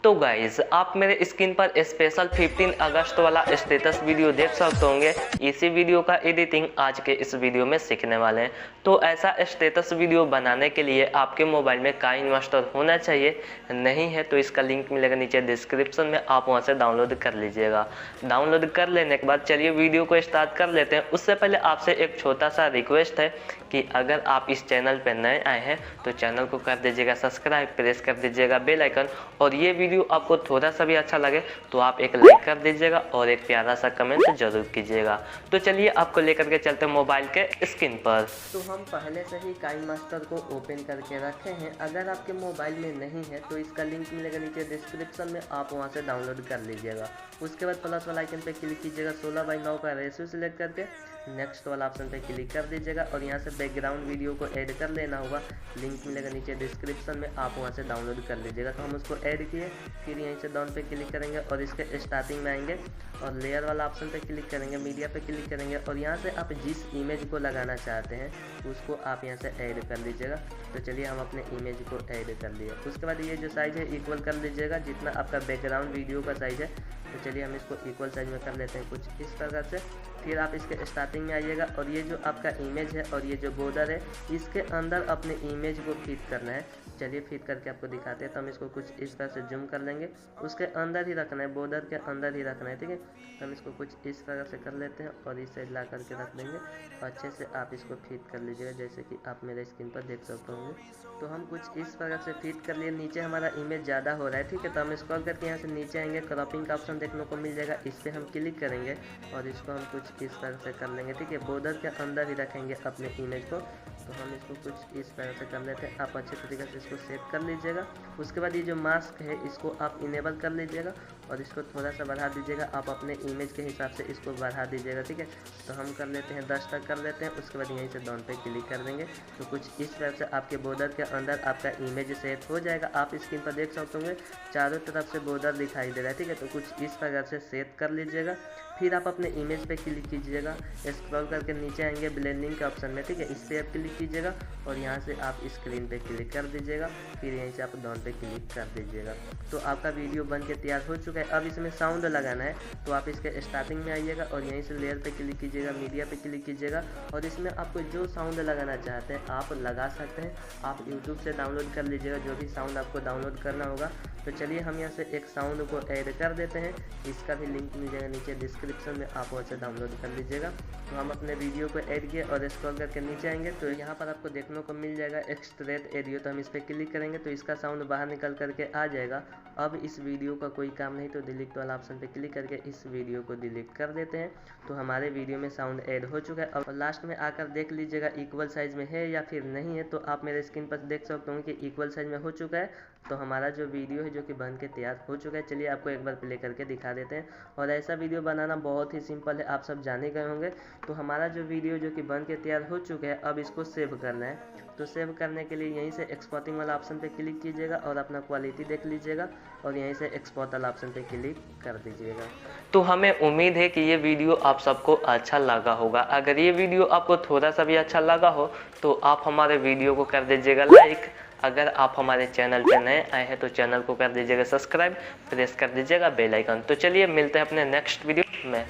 तो गाइज आप मेरे स्क्रीन पर स्पेशल 15 अगस्त वाला स्टेटस वीडियो देख सकते होंगे। इसी वीडियो का एडिटिंग आज के इस वीडियो में सीखने वाले हैं। तो ऐसा स्टेटस वीडियो बनाने के लिए आपके मोबाइल में काइन मास्टर होना चाहिए। नहीं है तो इसका लिंक मिलेगा नीचे डिस्क्रिप्शन में, आप वहां से डाउनलोड कर लीजिएगा। डाउनलोड कर लेने के बाद चलिए वीडियो को स्टार्ट कर लेते हैं। उससे पहले आपसे एक छोटा सा रिक्वेस्ट है कि अगर आप इस चैनल पर नए आए हैं तो चैनल को कर दीजिएगा सब्सक्राइब, प्रेस कर दीजिएगा बेल आइकन, और ये वीडियो आपको थोड़ा सा भी अच्छा लगे तो आप एक लाइक कर दीजिएगा और एक प्यारा सा कमेंट जरूर कीजिएगा। तो चलिए आपको लेकर के चलते हैं मोबाइल के स्क्रीन पर। तो हम पहले से ही काइन मास्टर को ओपन करके रखे हैं। अगर आपके मोबाइल में नहीं है तो इसका लिंक मिलेगा नीचे डिस्क्रिप्शन में, आप वहां से डाउनलोड कर लीजिएगा। उसके बाद प्लस वाला आइकन पे क्लिक कीजिएगा, 16:9 का रेशियो सिलेक्ट करके नेक्स्ट वाला ऑप्शन पे क्लिक कर दीजिएगा और यहाँ से बैकग्राउंड वीडियो को ऐड कर लेना होगा। लिंक मिलेगा नीचे डिस्क्रिप्शन में, आप वहाँ से डाउनलोड कर लीजिएगा। तो हम उसको ऐड किए, फिर यहीं से डाउन पे क्लिक करेंगे और इसके स्टार्टिंग में आएंगे और लेयर वाला ऑप्शन पे क्लिक करेंगे, मीडिया पे क्लिक करेंगे और यहाँ से आप जिस इमेज को लगाना चाहते हैं उसको आप यहाँ से ऐड कर लीजिएगा। तो चलिए हम अपने इमेज को ऐड कर लिए। उसके बाद ये जो साइज़ है इक्वल कर लीजिएगा जितना आपका बैकग्राउंड वीडियो का साइज़ है। तो चलिए हम इसको इक्वल साइज में कर लेते हैं कुछ इस प्रकार से। फिर आप इसके स्टार्टिंग में आइएगा और ये जो आपका इमेज है और ये जो बॉर्डर है इसके अंदर अपने इमेज को फिट करना है। चलिए फिट करके आपको दिखाते हैं। तो हम इसको कुछ इस तरह से जूम कर लेंगे, उसके अंदर ही रखना है, बॉर्डर के अंदर ही रखना है, ठीक है। तो हम इसको कुछ इस तरह से कर लेते हैं और इस साइड ला करके रख देंगे। अच्छे से आप इसको फिट कर लीजिएगा जैसे कि आप मेरे स्क्रीन पर देख सकते होंगे। तो हम कुछ इस तरह से फिट कर लिए। नीचे हमारा इमेज ज़्यादा हो रहा है, ठीक है। तो हम स्क्रॉल करके यहाँ से नीचे आएंगे, क्रॉपिंग का ऑप्शन देखने को मिल जाएगा, इस पर हम क्लिक करेंगे और इसको हम कुछ इस तरह से कर लेंगे, ठीक है। बॉर्डर के अंदर ही रखेंगे अपने इमेज को। तो हम इसको कुछ इस तरह से कर लेते हैं। आप अच्छे तरीके से इसको सेव कर लीजिएगा। उसके बाद ये जो मास्क है इसको आप इनेबल कर लीजिएगा और इसको थोड़ा सा बढ़ा दीजिएगा। आप अपने इमेज के हिसाब से इसको बढ़ा दीजिएगा, ठीक है। तो हम कर लेते हैं 10 तक कर लेते हैं। उसके बाद यहीं से डाउन पे क्लिक कर देंगे। तो कुछ इस तरह से आपके बॉर्डर के अंदर आपका इमेज सेट हो जाएगा। आप स्क्रीन पर देख सकते होंगे चारों तरफ से बॉर्डर दिखाई दे रहा है, ठीक है। तो कुछ इस प्रकार से सेट कर लीजिएगा। फिर आप अपने इमेज पे क्लिक कीजिएगा, स्क्रॉल करके नीचे आएंगे ब्लेंडिंग के ऑप्शन में, ठीक है। इस पर आप क्लिक कीजिएगा और यहाँ से आप स्क्रीन पे क्लिक कर दीजिएगा। फिर यहीं से आप डाउन पे क्लिक कर दीजिएगा। तो आपका वीडियो बन के तैयार हो चुका है। अब इसमें साउंड लगाना है तो आप इसके स्टार्टिंग में आइएगा और यहीं से लेयर पे क्लिक कीजिएगा, मीडिया पे क्लिक कीजिएगा और इसमें आपको जो साउंड लगाना चाहते हैं आप लगा सकते हैं। आप यूट्यूब से डाउनलोड कर लीजिएगा जो भी साउंड आपको डाउनलोड करना होगा। तो चलिए हम यहाँ से एक साउंड को ऐड कर देते हैं। इसका भी लिंक मिल जाएगा नीचे डिस्क्रिप्शन में, आप वहाँ से डाउनलोड कर लीजिएगा। तो हम अपने वीडियो को ऐड किए और स्क्रॉल करके नीचे आएंगे तो यहाँ पर आपको देखने को मिल जाएगा एक्सट्रैक्ट एडियो। तो हम इस पर क्लिक करेंगे तो इसका साउंड बाहर निकल करके आ जाएगा। अब इस वीडियो का कोई काम नहीं तो डिलीट वाला ऑप्शन पे क्लिक करके इस वीडियो को डिलीट कर देते हैं। तो हमारे वीडियो में साउंड ऐड हो चुका है। अब लास्ट में आकर देख लीजिएगा इक्वल साइज में है या फिर नहीं है। तो आप मेरे स्क्रीन पर देख सकते होंगे कि इक्वल साइज में हो चुका है। तो हमारा जो वीडियो है जो कि बन के तैयार हो चुका है। चलिए आपको एक बार प्ले करके दिखा देते हैं। और ऐसा वीडियो बनाना बहुत ही सिंपल है, आप सब जाने गए होंगे। तो हमारा जो वीडियो जो कि बन के तैयार हो चुका है, अब इसको सेव करना है। तो सेव करने के लिए यहीं से एक्सपोर्टिंग वाला ऑप्शन पे क्लिक कीजिएगा और अपना क्वालिटी देख लीजिएगा और यहीं से एक्सपोर्ट वाला ऑप्शन पे क्लिक कर दीजिएगा। तो हमें उम्मीद है कि ये वीडियो आप सबको अच्छा लगा होगा। अगर ये वीडियो आपको थोड़ा सा भी अच्छा लगा हो तो आप हमारे वीडियो को कर दीजिएगा लाइक। अगर आप हमारे चैनल पर नए आए हैं तो चैनल को कर दीजिएगा सब्सक्राइब, प्रेस कर दीजिएगा बेल आइकन। तो चलिए मिलते हैं अपने नेक्स्ट वीडियो में।